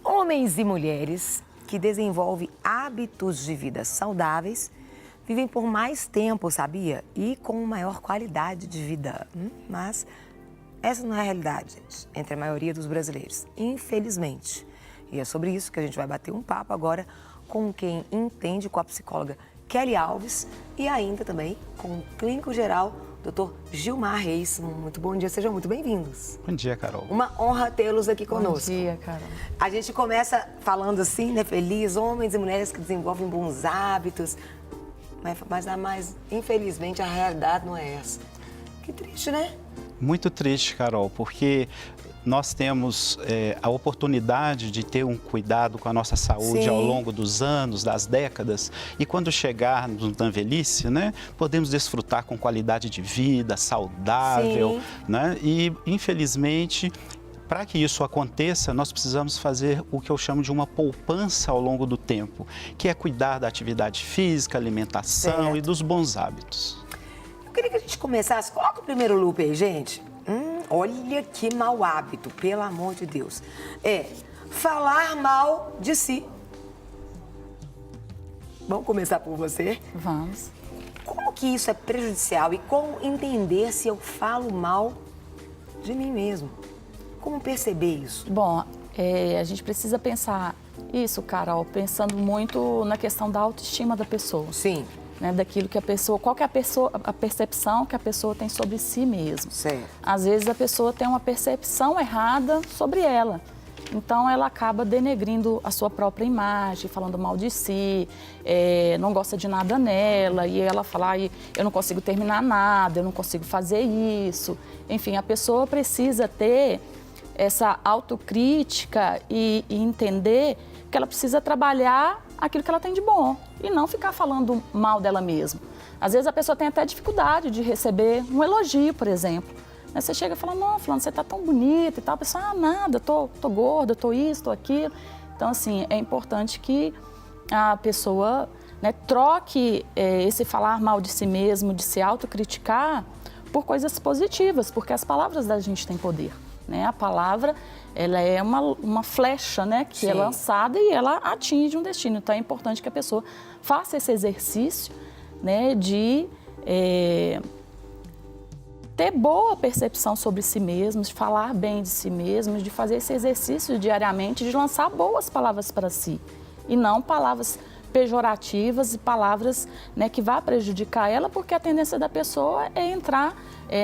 Homens e mulheres que desenvolvem hábitos de vida saudáveis vivem por mais tempo, sabia? E com maior qualidade de vida. Mas essa não é a realidade, gente, entre a maioria dos brasileiros, infelizmente. E é sobre isso que a gente vai bater um papo agora com quem entende, com a psicóloga Kelly Alves e ainda também com o clínico geral, Dr. Gilmar Reis. Muito bom dia, sejam muito bem-vindos. Bom dia, Carol. Uma honra tê-los aqui conosco. Bom dia, Carol. A gente começa falando assim, né, feliz, homens e mulheres que desenvolvem bons hábitos, mas infelizmente a realidade não é essa. Que triste, né? Muito triste, Carol, porque nós temos a oportunidade de ter um cuidado com a nossa saúde ao longo dos anos, das décadas, e quando chegarmos na velhice, né, podemos desfrutar com qualidade de vida, saudável, né? E, infelizmente, para que isso aconteça, nós precisamos fazer o que eu chamo de uma poupança ao longo do tempo, que é cuidar da atividade física, alimentação e dos bons hábitos. Eu queria que a gente começasse, coloca o primeiro loop aí, gente. Olha que mau hábito, pelo amor de Deus. É falar mal de si. Vamos começar por você? Vamos. Como que isso é prejudicial e como entender se eu falo mal de mim mesmo? Como perceber isso? Bom, a gente precisa pensar isso, Carol, pensando muito na questão da autoestima da pessoa. Sim. Né, daquilo que a pessoa, qual que é a percepção que a pessoa tem sobre si mesma. Certo. Às vezes a pessoa tem uma percepção errada sobre ela. Então ela acaba denegrindo a sua própria imagem, falando mal de si, não gosta de nada nela, e ela fala, eu não consigo terminar nada, eu não consigo fazer isso. Enfim, a pessoa precisa ter essa autocrítica e entender que ela precisa trabalhar aquilo que ela tem de bom e não ficar falando mal dela mesma. Às vezes a pessoa tem até dificuldade de receber um elogio, por exemplo. Aí você chega e fala, não, fulano, você tá tão bonita e tal. A pessoa, nada, tô gorda, tô isso, tô aquilo. Então, assim, é importante que a pessoa, né, troque esse falar mal de si mesmo, de se autocriticar, por coisas positivas, porque as palavras da gente têm poder. Né? A palavra, ela é uma flecha, né, que é lançada e ela atinge um destino. Então é importante que a pessoa faça esse exercício, né, de ter boa percepção sobre si mesmo, de falar bem de si mesmo, de fazer esse exercício diariamente, de lançar boas palavras para si e não palavras pejorativas e palavras, né, que vá prejudicar ela, porque a tendência da pessoa é entrar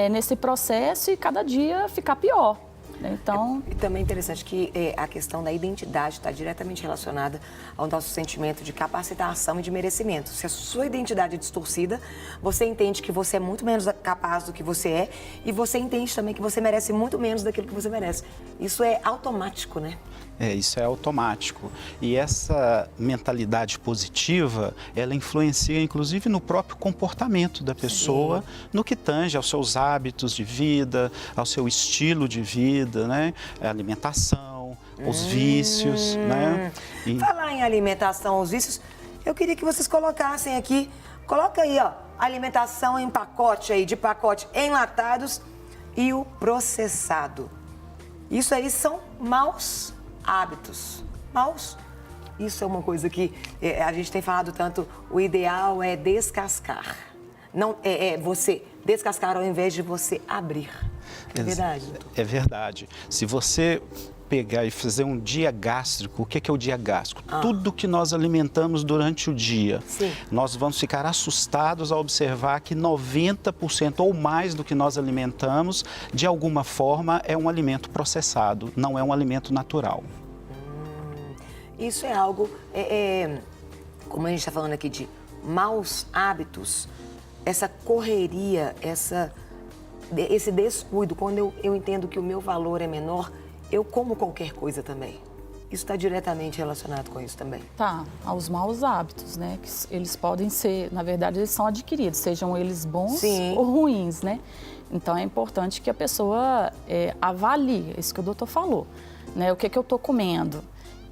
nesse processo e cada dia ficar pior. Então... E também é interessante que a questão da identidade está diretamente relacionada ao nosso sentimento de capacitação e de merecimento. Se a sua identidade é distorcida, você entende que você é muito menos capaz do que você é e você entende também que você merece muito menos daquilo que você merece. Isso é automático, né? Isso é automático. E essa mentalidade positiva, ela influencia inclusive no próprio comportamento da pessoa, no que tange aos seus hábitos de vida, ao seu estilo de vida, né? A alimentação, os vícios, né? Falar em alimentação, os vícios, eu queria que vocês colocassem aqui, coloca aí, ó, alimentação em pacote aí, de pacote enlatados e o processado. Isso aí são maus hábitos. Maus. Isso é uma coisa que a gente tem falado tanto, o ideal é descascar. Não, você descascar ao invés de você abrir. É verdade, doutor? É verdade. Se você pegar e fazer um dia gástrico, o que é o dia gástrico? Tudo que nós alimentamos durante o dia. Nós vamos ficar assustados ao observar que 90% ou mais do que nós alimentamos, de alguma forma, é um alimento processado, não é um alimento natural. Isso é algo, como a gente está falando aqui de maus hábitos, essa correria, esse descuido, quando eu entendo que o meu valor é menor, eu como qualquer coisa também. Isso está diretamente relacionado com isso também. Tá, aos maus hábitos, né? Que eles podem ser, na verdade, eles são adquiridos, sejam eles bons ou ruins, né? Então é importante que a pessoa avalie, isso que o doutor falou, né? O que eu estou comendo.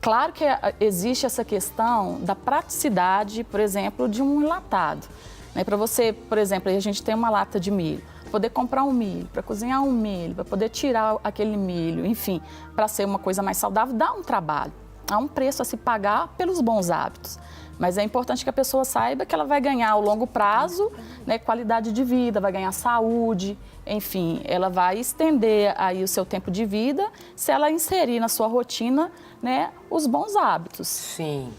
Claro que existe essa questão da praticidade, por exemplo, de um enlatado. Né? Para você, por exemplo, a gente tem uma lata de milho. Poder comprar um milho, para cozinhar um milho, para poder tirar aquele milho, enfim, para ser uma coisa mais saudável, dá um trabalho. há um preço a se pagar pelos bons hábitos. Mas é importante que a pessoa saiba que ela vai ganhar ao longo prazo, né, qualidade de vida, vai ganhar saúde, enfim, ela vai estender aí o seu tempo de vida se ela inserir na sua rotina, né, os bons hábitos. Sim.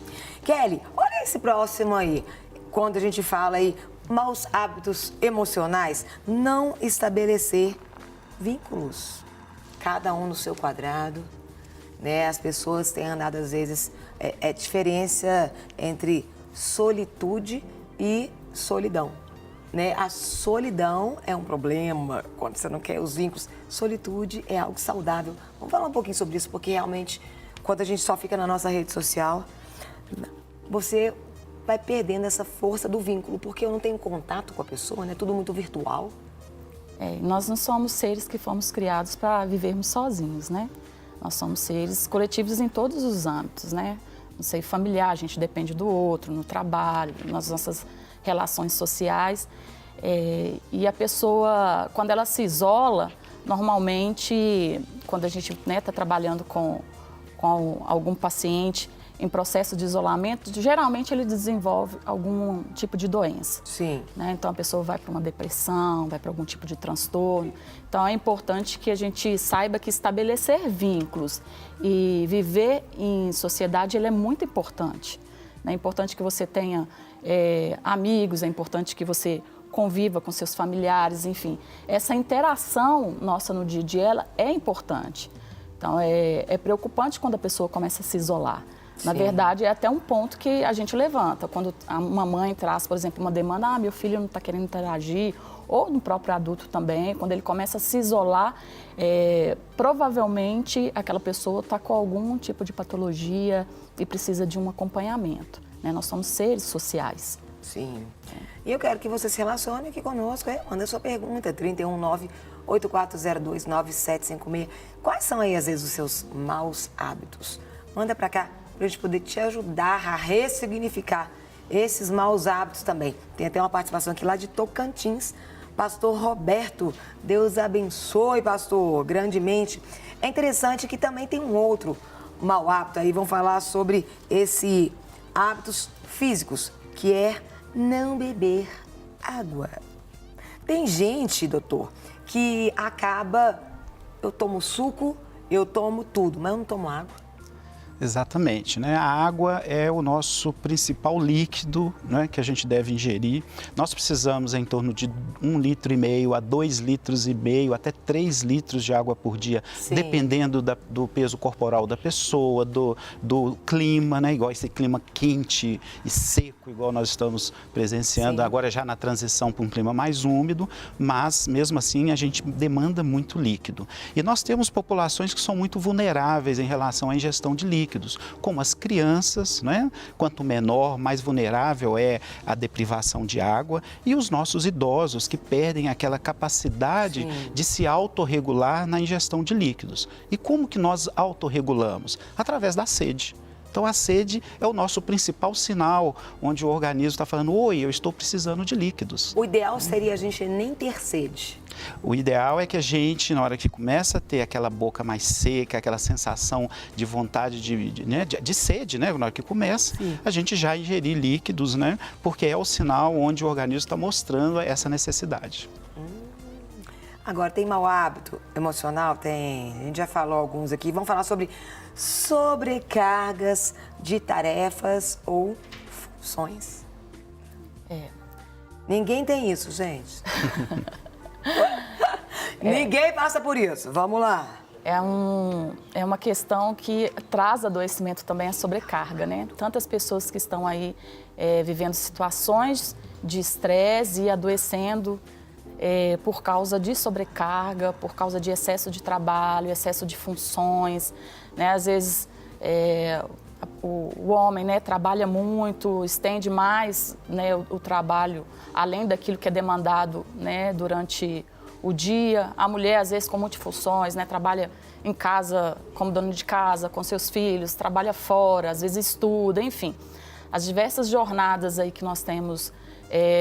Kelly, olha esse próximo aí. Quando a gente fala aí, maus hábitos emocionais, não estabelecer vínculos. Cada um no seu quadrado, né? As pessoas têm andado, às vezes, diferença entre solitude e solidão, né? A solidão é um problema quando você não quer os vínculos. Solitude é algo saudável. Vamos falar um pouquinho sobre isso, porque realmente, quando a gente só fica na nossa rede social, você vai perdendo essa força do vínculo, porque eu não tenho contato com a pessoa, né? Tudo muito virtual. Nós não somos seres que fomos criados para vivermos sozinhos, né? Nós somos seres coletivos em todos os âmbitos, né? No seio familiar, a gente depende do outro, no trabalho, nas nossas relações sociais. E a pessoa, quando ela se isola, normalmente, quando a gente está trabalhando com algum paciente em processo de isolamento, geralmente ele desenvolve algum tipo de doença. Sim. Né? Então a pessoa vai para uma depressão, vai para algum tipo de transtorno. Então é importante que a gente saiba que estabelecer vínculos e viver em sociedade ele é muito importante. É importante que você tenha amigos, é importante que você conviva com seus familiares, enfim. Essa interação nossa no dia a dia ela é importante. Então é preocupante quando a pessoa começa a se isolar. Na verdade, é até um ponto que a gente levanta. Quando uma mãe traz, por exemplo, uma demanda, meu filho não está querendo interagir, ou no próprio adulto também, quando ele começa a se isolar, provavelmente aquela pessoa está com algum tipo de patologia e precisa de um acompanhamento. Né? Nós somos seres sociais. Sim. E eu quero que você se relacione aqui conosco, manda sua pergunta, 319-8402-9756. Quais são aí, às vezes, os seus maus hábitos? Manda para cá, para a gente poder te ajudar a ressignificar esses maus hábitos também. Tem até uma participação aqui lá de Tocantins, pastor Roberto. Deus abençoe, pastor, grandemente. É interessante que também tem um outro mau hábito aí, vamos falar sobre esse hábitos físicos, que é não beber água. Tem gente, doutor, que acaba, eu tomo suco, eu tomo tudo, mas eu não tomo água. Exatamente, né? A água é o nosso principal líquido, né, que a gente deve ingerir. Nós precisamos em torno de 1,5 litro a 2,5 litros, até 3 litros de água por dia, Sim. dependendo do peso corporal da pessoa, do clima, né? Igual esse clima quente e seco, igual nós estamos presenciando. Sim. Agora já na transição para um clima mais úmido, mas mesmo assim a gente demanda muito líquido. E nós temos populações que são muito vulneráveis em relação à ingestão de líquidos, como as crianças, né? Quanto menor, mais vulnerável é a deprivação de água, e os nossos idosos que perdem aquela capacidade Sim. de se autorregular na ingestão de líquidos. E como que nós autorregulamos? Através da sede. Então, a sede é o nosso principal sinal, onde o organismo está falando, oi, eu estou precisando de líquidos. O ideal seria a gente nem ter sede. O ideal é que a gente, na hora que começa a ter aquela boca mais seca, aquela sensação de vontade de sede, né? Na hora que começa, sim, a gente já ingerir líquidos, né? Porque é o sinal onde o organismo está mostrando essa necessidade. Agora, tem mau hábito emocional? Tem. A gente já falou alguns aqui. Vamos falar sobre sobrecargas de tarefas ou funções. Ninguém tem isso, gente. Ninguém passa por isso. Vamos lá. É uma questão que traz adoecimento também, a sobrecarga, né? Tantas pessoas que estão aí vivendo situações de estresse e adoecendo por causa de sobrecarga, por causa de excesso de trabalho, excesso de funções, né? Às vezes o homem, né, trabalha muito, estende mais, né, o trabalho além daquilo que é demandado, né, durante o dia. A mulher, às vezes, com multifunções, né, trabalha em casa como dona de casa, com seus filhos, trabalha fora, às vezes estuda, enfim. As diversas jornadas aí que nós temos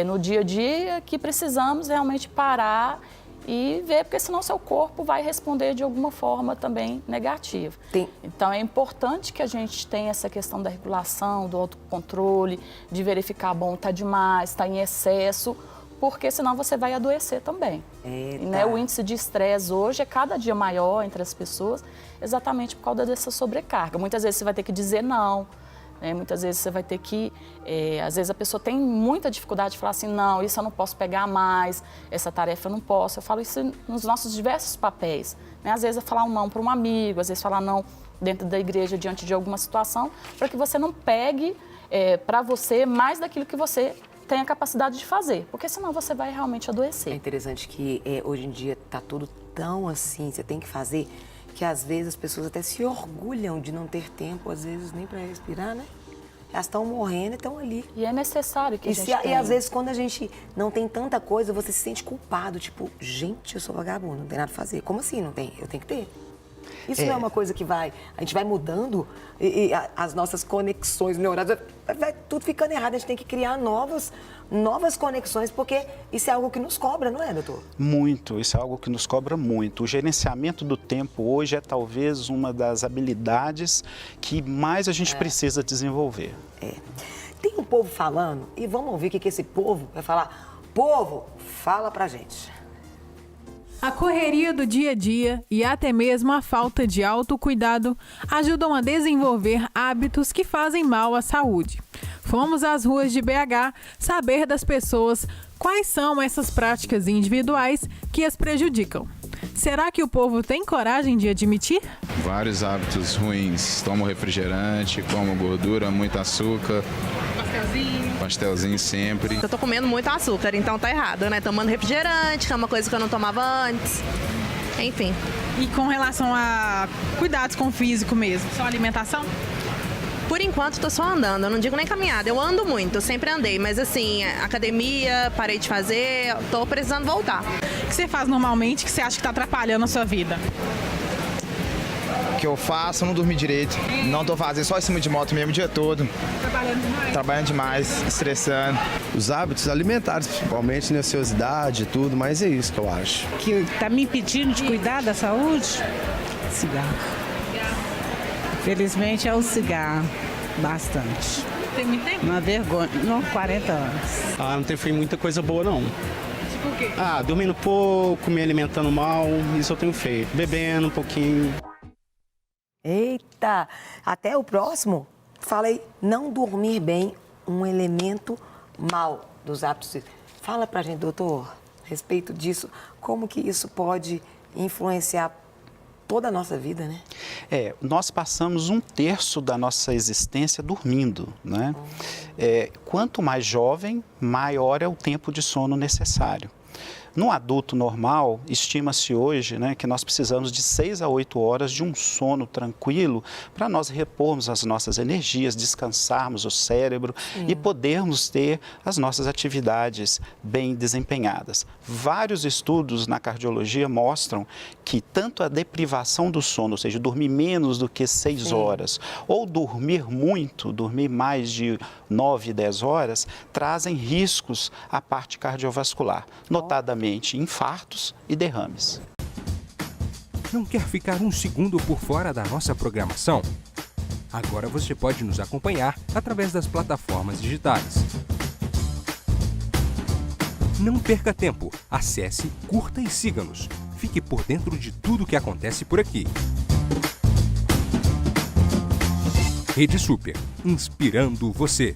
no dia a dia, que precisamos realmente parar e ver, porque senão seu corpo vai responder de alguma forma também negativa. Então é importante que a gente tenha essa questão da regulação, do autocontrole, de verificar, bom, está demais, está em excesso, porque senão você vai adoecer também. Né? O índice de estresse hoje é cada dia maior entre as pessoas, exatamente por causa dessa sobrecarga. Muitas vezes você vai ter que dizer não. Muitas vezes você vai ter que, às vezes a pessoa tem muita dificuldade de falar assim, não, isso eu não posso pegar mais, essa tarefa eu não posso. Eu falo isso nos nossos diversos papéis. Né? Às vezes é falar um não para um amigo, às vezes falar não dentro da igreja diante de alguma situação, para que você não pegue para você mais daquilo que você tem a capacidade de fazer, porque senão você vai realmente adoecer. É interessante que hoje em dia está tudo tão assim, você tem que fazer, que às vezes as pessoas até se orgulham de não ter tempo, às vezes nem para respirar, né? Elas estão morrendo e estão ali. E é necessário que a gente tenha. E às vezes quando a gente não tem tanta coisa, você se sente culpado, tipo, gente, eu sou vagabundo, não tem nada a fazer. Como assim não tem? Eu tenho que ter. Isso não é uma coisa que a gente vai mudando e as nossas conexões neurais, vai tudo ficando errado. A gente tem que criar novas conexões, porque isso é algo que nos cobra, não é, doutor? Muito, isso é algo que nos cobra muito. O gerenciamento do tempo hoje é talvez uma das habilidades que mais a gente precisa desenvolver. Tem um povo falando, e vamos ouvir o que esse povo vai falar. Povo, fala pra gente. A correria do dia a dia e até mesmo a falta de autocuidado ajudam a desenvolver hábitos que fazem mal à saúde. Fomos às ruas de BH saber das pessoas quais são essas práticas individuais que as prejudicam. Será que o povo tem coragem de admitir? Vários hábitos ruins. Tomo refrigerante, como gordura, muito açúcar. Pastelzinho sempre. Eu tô comendo muito açúcar, então tá errado, né? Tomando refrigerante, que é uma coisa que eu não tomava antes. Enfim. E com relação a cuidados com o físico mesmo, só alimentação? Por enquanto, tô só andando. Eu não digo nem caminhada. Eu ando muito, eu sempre andei. Mas assim, academia, parei de fazer, tô precisando voltar. O que você faz normalmente que você acha que tá atrapalhando a sua vida? Que eu faço, eu não dormi direito. Não tô fazendo só em cima de moto mesmo o dia todo. Trabalhando demais? Trabalhando demais, estressando. Os hábitos alimentares, principalmente, né, ociosidade e tudo, mas é isso que eu acho. Que tá me impedindo de cuidar da saúde? Cigarro. Felizmente é o cigarro, bastante. Tem muito tempo? Uma vergonha, não, 40 anos. Não tem muita coisa boa não. Tipo o quê? Dormindo pouco, me alimentando mal, isso eu tenho feito. Bebendo um pouquinho. Eita, até o próximo. Falei, não dormir bem, um elemento mal dos hábitos. Fala pra gente, doutor, a respeito disso, como que isso pode influenciar toda a nossa vida, né? Nós passamos 1/3 da nossa existência dormindo, né? Quanto mais jovem, maior é o tempo de sono necessário. No adulto normal, estima-se hoje, né, que nós precisamos de 6 a 8 horas de um sono tranquilo para nós repormos as nossas energias, descansarmos o cérebro e podermos ter as nossas atividades bem desempenhadas. Vários estudos na cardiologia mostram que tanto a deprivação do sono, ou seja, dormir menos do que 6 horas, ou dormir muito, dormir mais de 9, 10 horas, trazem riscos à parte cardiovascular, notadamente infartos e derrames. Não quer ficar um segundo por fora da nossa programação? Agora você pode nos acompanhar através das plataformas digitais. Não perca tempo, acesse, curta e siga-nos. Fique por dentro de tudo o que acontece por aqui. Rede Super, inspirando você.